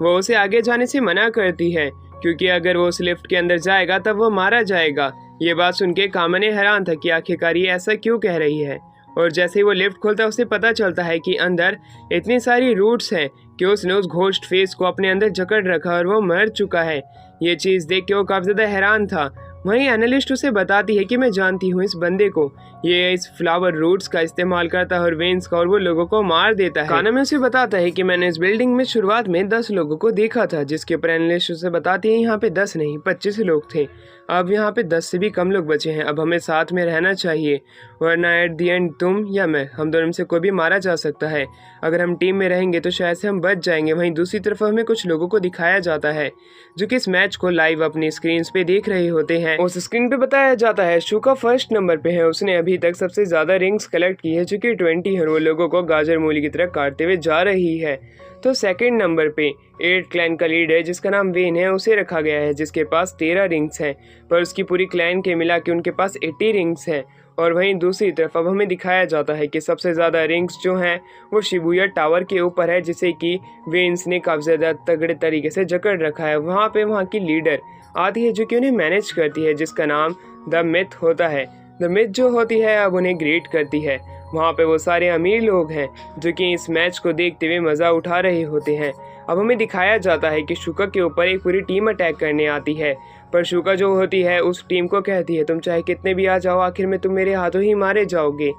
वो उसे आगे जाने से मना करती है क्योंकि अगर वो उस लिफ्ट के अंदर जाएगा तब वो मारा जाएगा। ये बात सुन के कामने हैरान था कि आखिरकार ये ऐसा क्यों कह रही है। और जैसे ही वो लिफ्ट खोलता है उसे पता चलता है कि अंदर इतनी सारी रूट्स हैं कि उसने उस घोस्ट फेस को अपने अंदर जकड़ रखा और वो मर चुका है। ये चीज़ देख के वो काफ़ी ज़्यादा हैरान था। वहीं एनालिस्ट उसे बताती है कि मैं जानती हूँ इस बंदे को, ये इस फ्लावर रूट्स का इस्तेमाल करता है और वेन्स का, और वो लोगों को मार देता है। काना में उसे बताता है कि मैंने इस बिल्डिंग में शुरुआत में 10 लोगों को देखा था, जिसके ऊपर एनालिस्ट उसे बताती है यहाँ पे 10 नहीं 25 लोग थे, अब यहाँ पे 10 से भी कम लोग बचे हैं। अब हमें साथ में रहना चाहिए, वरना एट दी एंड तुम या मैं, हम दोनों में से कोई भी मारा जा सकता है। अगर हम टीम में रहेंगे तो शायद से हम बच जाएंगे। वहीं दूसरी तरफ हमें कुछ लोगों को दिखाया जाता है जो कि इस मैच को लाइव अपनी स्क्रीन पे देख रहे होते हैं। उस स्क्रीन पे बताया जाता है शुका फर्स्ट नंबर पे है, उसने अभी तक सबसे ज्यादा रिंग्स कलेक्ट की है जो कि 20 है, वो लोगों को गाजर मूली की तरह काटते हुए जा रही है। तो सेकंड नंबर पे 8 क्लैन का लीड है जिसका नाम वेन है, उसे रखा गया है जिसके पास 13 रिंग्स हैं, पर उसकी पूरी क्लैन के मिला के उनके पास 80 रिंग्स हैं। और वहीं दूसरी तरफ अब हमें दिखाया जाता है कि सबसे ज़्यादा रिंग्स जो हैं वो शिबुया टावर के ऊपर है, जिसे कि वेन्स ने काफ़ी ज़्यादा तगड़े तरीके से जकड़ रखा है। वहाँ पे वहाँ की लीडर आती है जो कि उन्हें मैनेज करती है, जिसका नाम द मिथ होता है। द मिथ जो होती है अब उन्हें ग्रीट करती है। वहाँ पे वो सारे अमीर लोग हैं जो कि इस मैच को देखते हुए मज़ा उठा रहे होते हैं। अब हमें दिखाया जाता है कि शुका के ऊपर एक पूरी टीम अटैक करने आती है, पर शुका जो होती है उस टीम को कहती है तुम चाहे कितने भी आ जाओ, आखिर में तुम मेरे हाथों ही मारे जाओगे।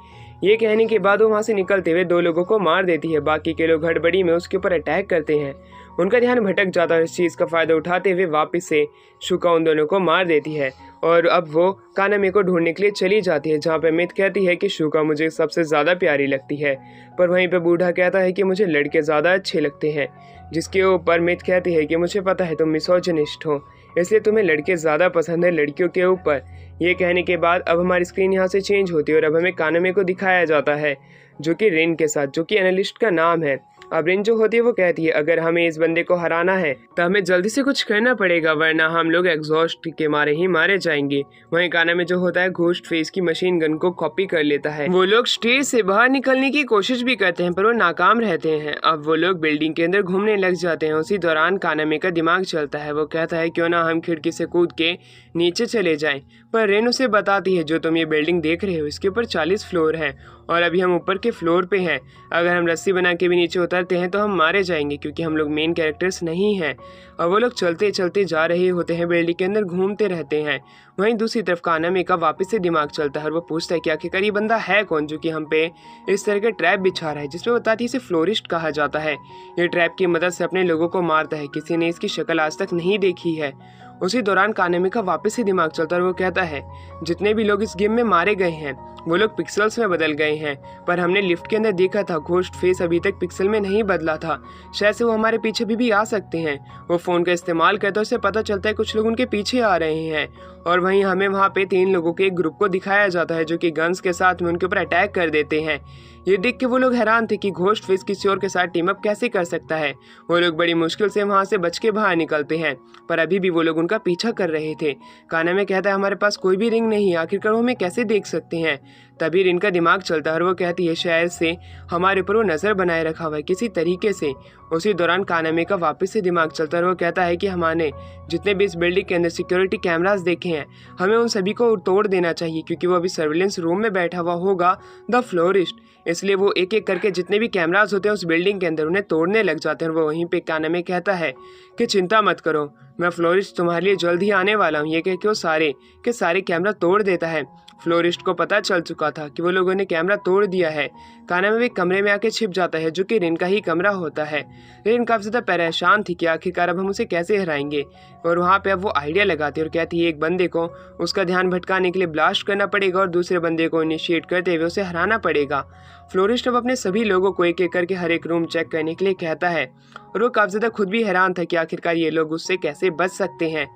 ये कहने के बाद वो वहाँ से निकलते हुए 2 लोगों को मार देती है। बाकी के लोग हड़बड़ी में उसके ऊपर अटैक करते हैं, उनका ध्यान भटक जाता है। इस चीज़ का फ़ायदा उठाते हुए वापस से शुका उन दोनों को मार देती है और अब वो कानामे को ढूंढने के लिए चली जाती है, जहाँ पे मिथ कहती है कि शुका मुझे सबसे ज़्यादा प्यारी लगती है, पर वहीं पे बूढ़ा कहता है कि मुझे लड़के ज़्यादा अच्छे लगते हैं, जिसके ऊपर मिथ कहती है कि मुझे पता है तुम मिसोजिनिस्ट हो, इसलिए तुम्हें लड़के ज़्यादा पसंद है लड़कियों के ऊपर। ये कहने के बाद अब हमारी स्क्रीन यहाँ से चेंज होती है और अब हमें कानामे को दिखाया जाता है जो कि रिन के साथ, जो कि एनालिस्ट का नाम है। अब रिन जो होती है वो कहती है अगर हमें इस बंदे को हराना है तो हमें जल्दी से कुछ करना पड़ेगा, वरना हम लोग एग्जॉस्ट के मारे ही मारे जाएंगे। वहीं कानामे जो होता है घोस्ट फेस की मशीन गन को कॉपी कर लेता है। वो लोग स्टेज से बाहर निकलने की कोशिश भी करते हैं पर वो नाकाम रहते हैं। अब वो लोग बिल्डिंग के अंदर घूमने लग जाते हैं। उसी दौरान कानामे का दिमाग चलता है, वो कहता है क्यों ना हम खिड़की से कूद के नीचे चले जाएं, पर रेन उसे बताती है जो तुम ये बिल्डिंग देख रहे हो इसके ऊपर 40 फ्लोर है और अभी हम ऊपर के फ्लोर पे हैं, अगर हम रस्सी बना के भी नीचे उतरते हैं तो हम मारे जाएंगे क्योंकि हम लोग मेन कैरेक्टर्स नहीं हैं। और वो लोग चलते चलते जा रहे होते हैं, बिल्डिंग के अंदर घूमते रहते हैं। वहीं दूसरी तरफ कानामे का वापस से दिमाग चलता है और वो पूछता है कि आखिरकार ये बंदा है कौन जो कि हम पे इस तरह के ट्रैप बिछा रहा है, जिसपे बताती है इसे फ्लोरिस्ट कहा जाता है। ये ट्रैप की मदद से अपने लोगों को मारता है, किसी ने इसकी शक्ल आज तक नहीं देखी है। उसी दौरान कानामे का वापस से दिमाग चलता है और वो कहता है जितने भी लोग इस गेम में मारे गए हैं वो लोग पिक्सल्स में बदल गए हैं, पर हमने लिफ्ट के अंदर देखा था घोस्ट फेस अभी तक पिक्सल में नहीं बदला था। शायद से वो हमारे पीछे भी आ सकते हैं। वो फ़ोन का इस्तेमाल करते हैं, उससे पता चलता है कुछ लोग उनके पीछे आ रहे हैं। और वहीं हमें वहाँ पे 3 लोगों के एक ग्रुप को दिखाया जाता है जो कि गन्स के साथ में उनके ऊपर अटैक कर देते हैं। ये देख के वो लोग हैरान थे कि घोस्ट फेस किसी और के साथ टीम अप कैसे कर सकता है। वो लोग बड़ी मुश्किल से वहाँ से बच के बाहर निकलते हैं, पर अभी भी वो लोग उनका पीछा कर रहे थे। काना में कहता है हमारे पास कोई भी रिंग नहीं, आखिरकार हमें कैसे देख सकते हैं। तभी रिन का दिमाग चलता है और वो कहती है शायद से हमारे ऊपर वो नज़र बनाए रखा हुआ है किसी तरीके से। उसी दौरान कानामे का वापस से दिमाग चलता है और वो कहता है कि हमने जितने भी इस बिल्डिंग के अंदर सिक्योरिटी कैमरास देखे हैं हमें उन सभी को तोड़ देना चाहिए, क्योंकि वो अभी सर्विलेंस रूम में बैठा हुआ होगा द फ्लोरिस्ट। इसलिए वो एक एक करके जितने भी कैमरास होते हैं उस बिल्डिंग के अंदर उन्हें तोड़ने लग जाते हैं। और वो वहीं पे कानामे कहता है कि चिंता मत करो, मैं फ्लोरिस्ट तुम्हारे लिए जल्द ही आने वाला हूँ। ये कह के वो सारे कैमरा तोड़ देता है। फ्लोरिस्ट को पता चल चुका था कि वो लोगों ने कैमरा तोड़ दिया है। कानामे भी कमरे में आके छिप जाता है जो कि रिन का ही कमरा होता है। रिन काफ़ी ज़्यादा परेशान थी कि आखिरकार अब हम उसे कैसे हराएंगे, और वहाँ पे अब वो आइडिया लगाती है और कहती है एक बंदे को उसका ध्यान भटकाने के लिए ब्लास्ट करना पड़ेगा और दूसरे बंदे को इनिशिएट करते हुए उसे हराना पड़ेगा। फ्लोरिस्ट अब अपने सभी लोगों को एक एक करके हर एक रूम चेक करने के लिए कहता है और वो काफ़ी ज़्यादा खुद भी हैरान था कि आखिरकार ये लोग उससे कैसे बच सकते हैं।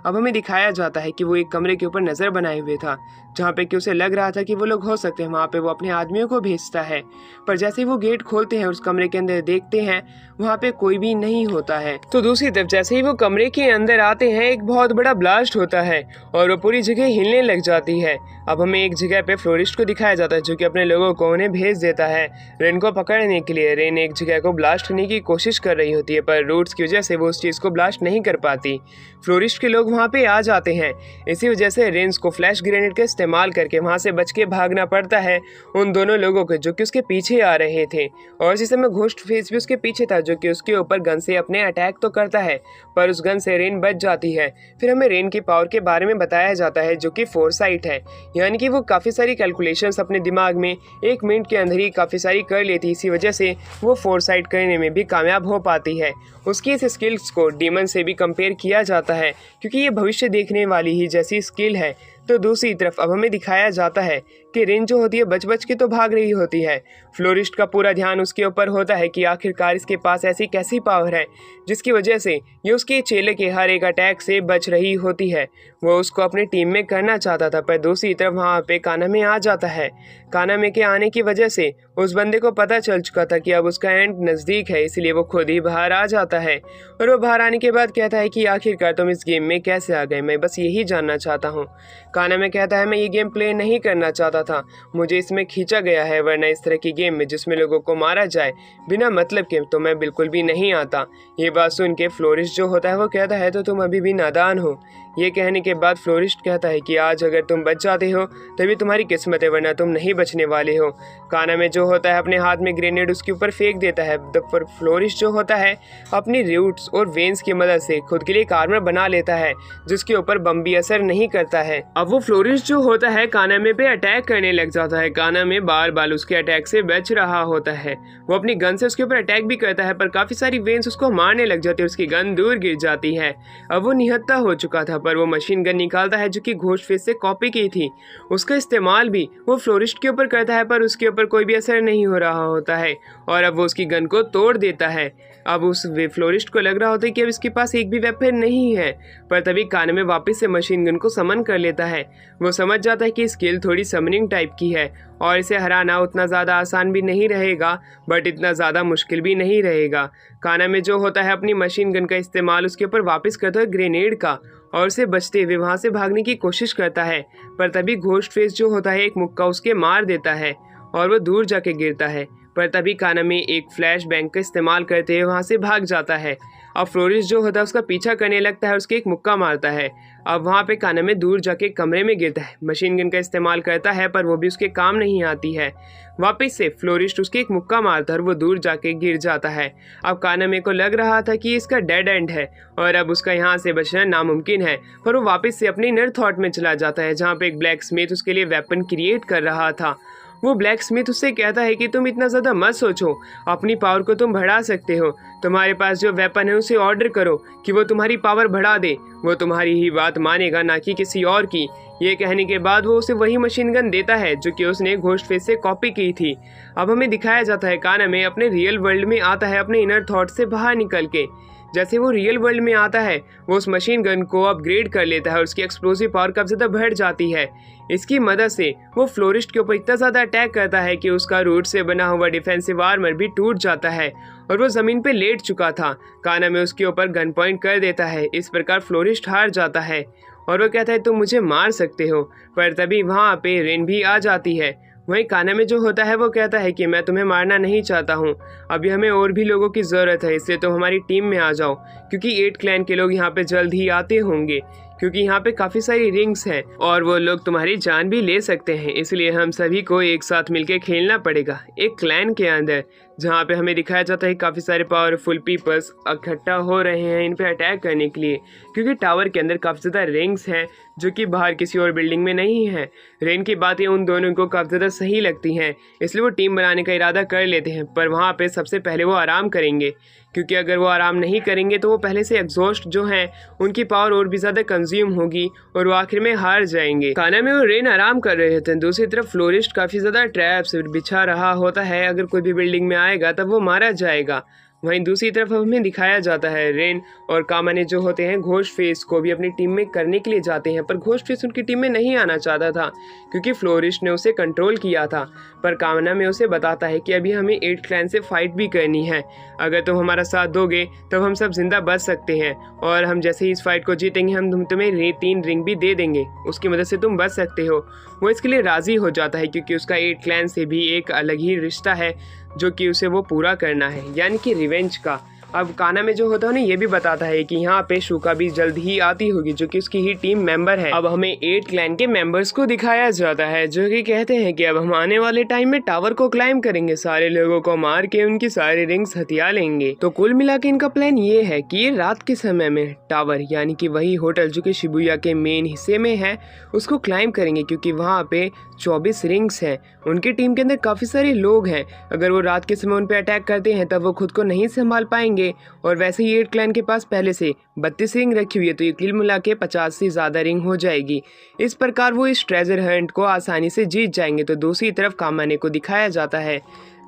अब हमें दिखाया जाता है कि वो एक कमरे के ऊपर नज़र बनाए हुए था जहाँ पे कि उसे लग रहा था कि वो लोग हो सकते हैं। वहाँ पे वो अपने आदमियों को भेजता है, पर जैसे ही वो गेट खोलते हैं उस कमरे के अंदर देखते हैं वहाँ पे कोई भी नहीं होता है। तो दूसरी तरफ जैसे ही वो कमरे के अंदर आते हैं एक बहुत बड़ा ब्लास्ट होता है और वो पूरी जगह हिलने लग जाती है। अब हमें एक जगह पे फ्लोरिस्ट को दिखाया जाता है जो कि अपने लोगों को उन्हें भेज देता है रेन को पकड़ने के लिए। रेन एक जगह को ब्लास्ट करने की कोशिश कर रही होती है, पर रूट्स की वजह से वो उस चीज़ को ब्लास्ट नहीं कर पाती। फ्लोरिस्ट के लोग वहाँ पे आ जाते हैं, इसी वजह से रेन्स को फ्लैश ग्रेनेड का इस्तेमाल करके वहाँ से बच के भागना पड़ता है उन दोनों लोगों को जो कि उसके पीछे आ रहे थे। और इसी समय घोस्ट फेस भी उसके पीछे था जो कि उसके ऊपर गन से अपने अटैक तो करता है, पर उस गन से रेन बच जाती है। फिर हमें रेन की पावर के बारे में बताया जाता है जो कि फोरसाइट है, यानी कि वो काफ़ी सारी कैलकुलेशंस अपने दिमाग में 1 मिनट के अंदर ही काफ़ी सारी कर लेती, इसी वजह से वो फोरसाइट करने में भी कामयाब हो पाती है। उसकी इस स्किल्स को डीमन से भी कंपेयर किया जाता है क्योंकि ये भविष्य देखने वाली ही जैसी स्किल है। तो दूसरी तरफ अब हमें दिखाया जाता है कि रेन जो होती है बच बच के तो भाग रही होती है। फ्लोरिस्ट का पूरा ध्यान उसके ऊपर होता है कि आखिरकार इसके पास ऐसी कैसी पावर है जिसकी वजह से ये उसके चेले के हर एक अटैक से बच रही होती है। वो उसको अपनी टीम में करना चाहता था, पर दूसरी तरफ वहाँ पे कानामे आ जाता है। कानामे के आने की वजह से उस बंदे को पता चल चुका था कि अब उसका एंड नज़दीक है, इसलिए वो खुद ही बाहर आ जाता है। और वो बाहर आने के बाद कहता है कि आखिरकार तुम इस गेम में कैसे आ गए, मैं बस यही जानना चाहता हूँ। कानामे कहता है मैं ये गेम प्ले नहीं करना चाहता था, मुझे इसमें खींचा गया है, वरना इस तरह की गेम में जिसमें लोगों को मारा जाए बिना मतलब के तो मैं बिल्कुल भी नहीं आता। ये बात सुन के फ्लोरिस्ट जो होता है वो कहता है तो तुम अभी भी नादान हो। ये कहने के बाद फ्लोरिस्ट कहता है कि आज अगर तुम बच जाते हो तभी तुम्हारी किस्मत है, वरना तुम नहीं बचने वाले हो। कानामे जो होता है अपने हाथ में ग्रेनेड उसके ऊपर फेंक देता है, पर फ्लोरिस्ट जो होता है अपनी रूट्स और वेन्स की मदद से खुद के लिए एक आर्मर बना लेता है जिसके ऊपर बम भी असर नहीं करता है। अब वो फ्लोरिस्ट जो होता है कानामे पे अटैक करने लग जाता है। कानामे बार बार उसके अटैक से बच रहा होता है। वो अपनी गन से उसके ऊपर अटैक भी करता है, पर काफी सारी वेन्स उसको मारने लग जाती है, उसकी गन दूर गिर जाती है। अब वो निहत्था हो चुका था, पर वो मशीन गन निकालता है जो कि घोस्ट फेस से कॉपी की थी। उसका इस्तेमाल भी वो फ्लोरिस्ट के ऊपर करता है, पर उसके ऊपर कोई भी असर नहीं हो रहा होता है और अब वो उसकी गन को तोड़ देता है। अब उस फ्लोरिस्ट को लग रहा होता है कि अब इसके पास एक भी वेपन नहीं है, पर तभी कानामे वापस से मशीन गन को समन कर लेता है। वो समझ जाता है कि स्किल थोड़ी समनिंग टाइप की है और इसे हराना उतना ज़्यादा आसान भी नहीं रहेगा, बट इतना ज़्यादा मुश्किल भी नहीं रहेगा। कानामे जो होता है अपनी मशीन गन का इस्तेमाल उसके ऊपर वापस करता है ग्रेनेड का और उसे बचते हुए वहाँ से भागने की कोशिश करता है, पर तभी घोस्ट फेस जो होता है एक मुक्का उसके मार देता है और वो दूर जाके गिरता है। पर तभी कानामे एक फ्लैश बैंग का इस्तेमाल करते हुए वहाँ से भाग जाता है। अब फ्लोरिस्ट जो होता है उसका पीछा करने लगता है, उसके एक मुक्का मारता है। अब वहाँ पे कानामे दूर जाके कमरे में गिरता है, मशीन गन का इस्तेमाल करता है, पर वो भी उसके काम नहीं आती है। वापस से फ्लोरिस्ट उसके एक मुक्का मारता है और वो दूर जाके गिर जाता है। अब कानामे को लग रहा था कि इसका डेड एंड है और अब उसका यहाँ से बचना नामुमकिन है, पर वो वापस से अपने इनर थॉट में चला जाता है जहाँ पे एक ब्लैक स्मिथ उसके लिए वेपन क्रिएट कर रहा था। वो ब्लैक स्मिथ उससे कहता है कि तुम इतना ज़्यादा मत सोचो, अपनी पावर को तुम बढ़ा सकते हो, तुम्हारे पास जो वेपन है उसे ऑर्डर करो कि वो तुम्हारी पावर बढ़ा दे, वो तुम्हारी ही बात मानेगा ना कि किसी और की। ये कहने के बाद वो उसे वही मशीन गन देता है जो कि उसने घोस्टफेस से कॉपी की थी। अब हमें दिखाया जाता है कानामे अपने रियल वर्ल्ड में आता है अपने इनर थॉट से बाहर निकल के। जैसे वो रियल वर्ल्ड में आता है वो उस मशीन गन को अपग्रेड कर लेता है और उसकी एक्सप्लोसिव पावर काफ़ी ज़्यादा बढ़ जाती है। इसकी मदद से वो फ्लोरिस्ट के ऊपर इतना ज़्यादा अटैक करता है कि उसका रूट से बना हुआ डिफेंसिव आर्मर भी टूट जाता है और वो ज़मीन पे लेट चुका था। कानामे उसके ऊपर गन पॉइंट कर देता है। इस प्रकार फ्लोरिस्ट हार जाता है और वो कहता है तुम मुझे मार सकते हो, पर तभी वहाँ पे रेन भी आ जाती है। वहीं कानामे जो होता है वो कहता है कि मैं तुम्हें मारना नहीं चाहता हूँ, अभी हमें और भी लोगों की ज़रूरत है, इसलिए तुम हमारी टीम में आ जाओ, क्योंकि 8 क्लैन के लोग यहाँ पे जल्द ही आते होंगे, क्योंकि यहाँ पे काफ़ी सारी रिंग्स हैं और वो लोग तुम्हारी जान भी ले सकते हैं, इसलिए हम सभी को एक साथ मिलकर खेलना पड़ेगा एक क्लैन के अंदर। जहाँ पे हमें दिखाया जाता है काफ़ी सारे पावरफुल पीपल्स इकट्ठा हो रहे हैं इन पे अटैक करने के लिए, क्योंकि टावर के अंदर काफ़ी ज़्यादा रिंग्स हैं जो कि बाहर किसी और बिल्डिंग में नहीं है। रेन की बातें उन दोनों को काफ़ी ज़्यादा सही लगती हैं, इसलिए वो टीम बनाने का इरादा कर लेते हैं। पर वहाँ पे सबसे पहले वो आराम करेंगे, क्योंकि अगर वो आराम नहीं करेंगे तो वो पहले से एग्जॉस्ट जो हैं उनकी पावर और भी ज़्यादा कंज्यूम होगी और वो आखिर में हार जाएंगे। कानामे और रेन आराम कर रहे होते हैं। दूसरी तरफ फ्लोरिस्ट काफ़ी ज़्यादा ट्रैप्स बिछा रहा होता है, अगर कोई भी बिल्डिंग में आएगा तब वो मारा जाएगा। वहीं दूसरी तरफ हमें दिखाया जाता है रेन और कामाने जो होते हैं घोस्टफेस को भी अपनी टीम में करने के लिए जाते हैं, पर घोस्टफेस उनकी टीम में नहीं आना चाहता था क्योंकि फ्लोरिस्ट ने उसे कंट्रोल किया था। पर कामना में उसे बताता है कि अभी हमें 8 क्लैन से फाइट भी करनी है, अगर तुम हमारा साथ दोगे तब हम सब जिंदा बच सकते हैं और हम जैसे ही इस फाइट को जीतेंगे हम तुम्हें 3 रिंग भी दे देंगे, उसकी मदद से तुम बच सकते हो। वो इसके लिए राज़ी हो जाता है क्योंकि उसका 8 क्लैन से भी एक अलग ही रिश्ता है जो कि उसे वो पूरा करना है, यानी कि रिवेंज का। अब काना में जो होता है ना ये भी बताता है कि यहाँ पे शुका भी जल्द ही आती होगी जो कि उसकी ही टीम मेंबर है। अब हमें 8 क्लैन के मेंबर्स को दिखाया जाता है जो कि कहते हैं कि अब हम आने वाले टाइम में टावर को क्लाइम करेंगे, सारे लोगों को मार के उनकी सारी रिंग्स हथिया लेंगे। तो कुल मिला के इनका प्लान ये है कि ये रात के समय में टावर यानी कि वही होटल जो कि शिबुया के मेन हिस्से में है उसको क्लाइम करेंगे, क्योंकि वहाँ पे 24 रिंग्स हैं। उनकी टीम के अंदर काफ़ी सारे लोग हैं, अगर वो रात के समय उन पे अटैक करते हैं तब वो खुद को नहीं संभाल पाएंगे। और वैसे ही 8 क्लैन के पास पहले से 32 रिंग रखी हुई है, तो ये कुल मिला के 50 से ज़्यादा रिंग हो जाएगी। इस प्रकार वो इस ट्रेजर हंट को आसानी से जीत जाएंगे। तो दूसरी तरफ कामाने को दिखाया जाता है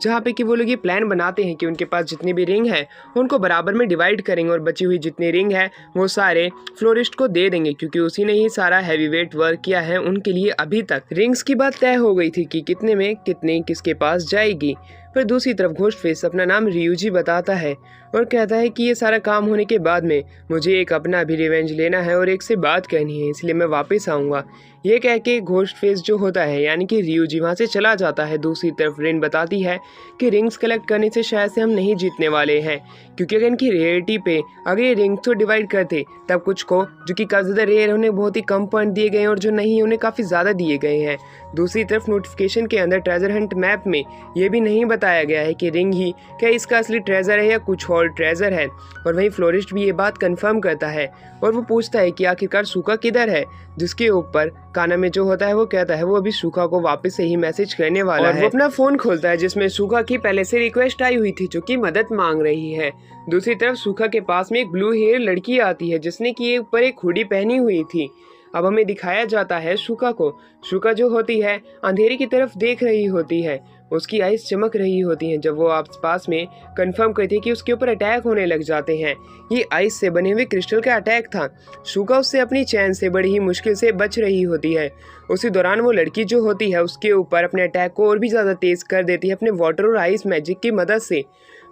जहाँ पे कि वो लोग ये प्लान बनाते हैं कि उनके पास जितनी भी रिंग है उनको बराबर में डिवाइड करेंगे और बची हुई जितनी रिंग है वो सारे फ्लोरिस्ट को दे देंगे, क्योंकि उसी ने ही सारा हैवीवेट वर्क किया है उनके लिए। अभी तक रिंग्स की बात तय हो गई थी कि कितने में कितनी किसके पास जाएगी। पर दूसरी तरफ घोस्टफेस अपना नाम रियूजी बताता है और कहता है कि ये सारा काम होने के बाद में मुझे एक अपना भी रिवेंज लेना है और एक से बात करनी है, इसलिए मैं वापस आऊँगा। ये कह के घोस्टफेस जो होता है यानी कि रियूजी वहाँ से चला जाता है। दूसरी तरफ रेन बताती है कि रिंग्स कलेक्ट करने से शायद से हम नहीं जीतने वाले हैं, क्योंकि अगर इनकी रेयरिटी पे अगर ये रिंग्स को डिवाइड करते तब कुछ को जो कि काफ़ी ज़्यादा रेयर उन्हें बहुत ही कम पॉइंट दिए गए हैं और जो नहीं उन्हें काफ़ी ज़्यादा दिए गए हैं। दूसरी तरफ नोटिफिकेशन के अंदर ट्रेजर हंट मैप में ये भी नहीं बताया गया है कि रिंग ही क्या इसका असली ट्रेजर है या कुछ और ट्रेजर है। और वहीं फ्लोरिस्ट भी ये बात कंफर्म करता है और वो पूछता है कि आखिरकार सूखा किधर है, जिसके ऊपर काना में जो होता है वो कहता है वो अभी सूखा को वापस से ही मैसेज करने वाला है। वो अपना फोन खोलता है जिसमें सूखा की पहले से रिक्वेस्ट आई हुई थी जो कि मदद मांग रही है। दूसरी तरफ सूखा के पास में एक ब्लू हेयर लड़की आती है जिसने कि ऊपर एक हुडी पहनी हुई थी। अब हमें दिखाया जाता है शुका को। शुका जो होती है अंधेरे की तरफ देख रही होती है, उसकी आइज चमक रही होती हैं जब वो आसपास में कंफर्म करती है कि उसके ऊपर अटैक होने लग जाते हैं। ये आइस से बने हुए क्रिस्टल का अटैक था। शुका उससे अपनी चैन से बड़ी ही मुश्किल से बच रही होती है। उसी दौरान वो लड़की जो होती है उसके ऊपर अपने अटैक को और भी ज़्यादा तेज़ कर देती है अपने वाटर और आइस मैजिक की मदद से।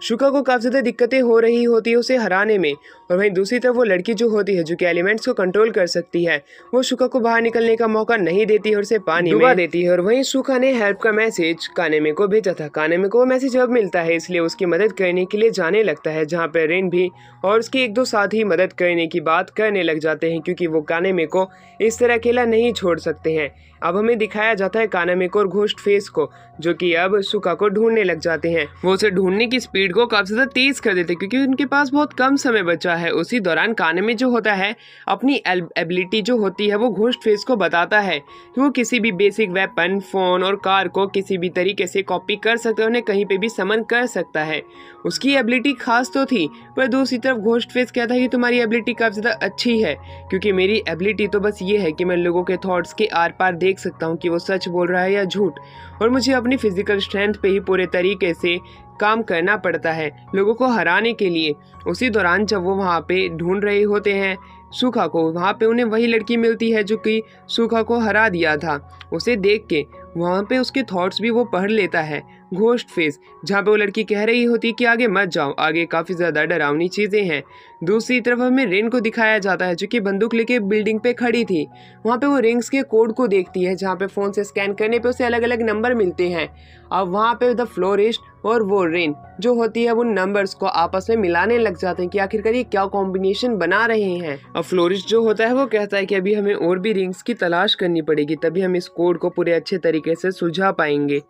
शुका को काफ़ी ज़्यादा दिक्कतें हो रही होती है उसे हराने में। और वहीं दूसरी तरफ वो लड़की जो होती है जो कि एलिमेंट्स को कंट्रोल कर सकती है, वो शुका को बाहर निकलने का मौका नहीं देती है और उसे पानी डुबा देती है। और वहीं शुका ने हेल्प का मैसेज कानेमे को भेजा था। कानेमे को वो मैसेज अब मिलता है, इसलिए उसकी मदद करने के लिए जाने लगता है, जहाँ पर रेन भी और उसके 1-2 साथी मदद करने की बात करने लग जाते हैं, क्योंकि वो कानेमे को इस तरह अकेला नहीं छोड़ सकते हैं। अब हमें दिखाया जाता है कानामे को और घोस्टफेस को जो कि अब शुका को ढूंढने लग जाते हैं। वो उसे ढूंढने की स्पीड स्पीड को काफ़ी ज़्यादा तेज़ कर देते हैं क्योंकि उनके पास बहुत कम समय बचा है। उसी दौरान काने में जो होता है अपनी एबिलिटी जो होती है वो घोस्ट फेस को बताता है कि वो किसी भी बेसिक वेपन, फ़ोन और कार को किसी भी तरीके से कॉपी कर सकता है, उन्हें कहीं पे भी समन कर सकता है। उसकी एबिलिटी खास तो थी, पर दूसरी तरफ घोस्ट फेस कहता है कि तुम्हारी एबिलिटी काफ़ी ज़्यादा अच्छी है, क्योंकि मेरी एबिलिटी तो बस ये है कि मैं लोगों के थॉट्स के आर पार देख सकता हूँ कि वो सच बोल रहा है या झूठ, और मुझे अपनी फिजिकल स्ट्रेंथ पे ही पूरे तरीके से काम करना पड़ता है लोगों को हराने के लिए। उसी दौरान जब वो वहाँ पे ढूंढ रहे होते हैं सूखा को, वहाँ पे उन्हें वही लड़की मिलती है जो कि सूखा को हरा दिया था। उसे देख के वहाँ पे उसके थॉट्स भी वो पढ़ लेता है घोस्ट फेस, जहाँ पे वो लड़की कह रही होती कि आगे मत जाओ, आगे काफ़ी ज़्यादा डरावनी चीज़ें हैं। दूसरी तरफ हमें रेन को दिखाया जाता है जो कि बंदूक लेके बिल्डिंग पे खड़ी थी। वहाँ पे वो रिंग्स के कोड को देखती है, जहाँ पे फ़ोन से स्कैन करने पे उसे अलग अलग नंबर मिलते हैं। अब वहाँ पे द फ्लोरिस्ट और वो रेन जो होती है उन नंबर्स को आपस में मिलाने लग जाते हैं कि आखिरकार ये क्या कॉम्बिनेशन बना रहे हैं। अब फ्लोरिस्ट जो होता है वो कहता है कि अभी हमें और भी रिंग्स की तलाश करनी पड़ेगी, तभी हम इस कोड को पूरे अच्छे तरीके से सुलझा पाएंगे।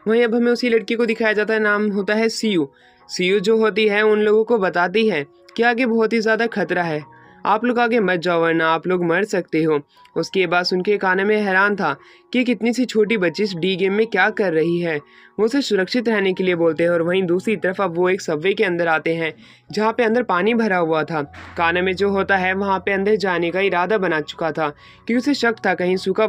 वहीं अब हमें उसी लड़की को दिखाया जाता है, नाम होता है सीयू। सीयू जो होती है उन लोगों को बताती है कि आगे बहुत ही ज़्यादा खतरा है, आप लोग आगे मत जाओ वरना आप लोग मर सकते हो। उसके बाद सुन के काने में हैरान था कि कितनी सी छोटी बच्ची इस डी गेम में क्या कर रही है। वो उसे सुरक्षित रहने के लिए बोलते हैं, और वहीं दूसरी तरफ अब वो एक सबवे के अंदर आते हैं जहाँ पे अंदर पानी भरा हुआ था। काने में जो होता है वहाँ पे अंदर जाने का इरादा बना चुका था क्योंकि उसे शक था कहीं सूखा